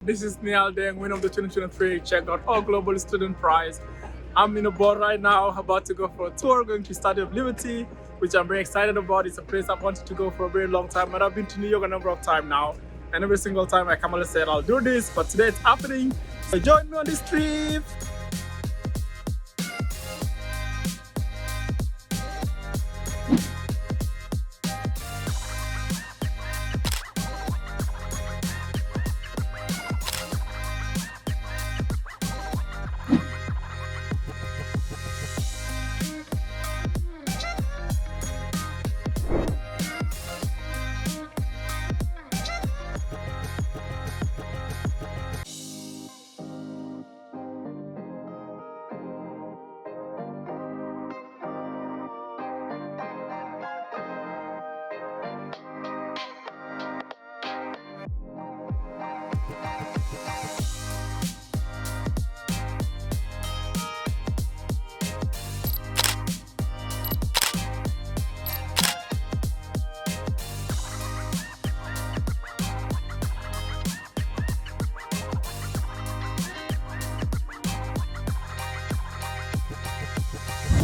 This is Nhial Deng, winner of the 2023 Check.org Global Student Prize. I'm in a boat right now, about to go for a tour, going to Statue of Liberty, which I'm very excited about. It's a place I've wanted to go for a very long time, but I've been to New York a number of times now. And every single time I come and say I'll do this, but today it's happening. So join me on this trip.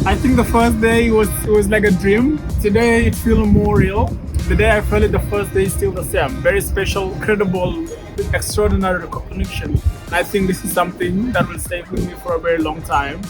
I think the first day was like a dream. Today it feels more real. The day I felt it the first day is still the same. Very special, incredible, extraordinary recognition. I think this is something that will stay with me for a very long time.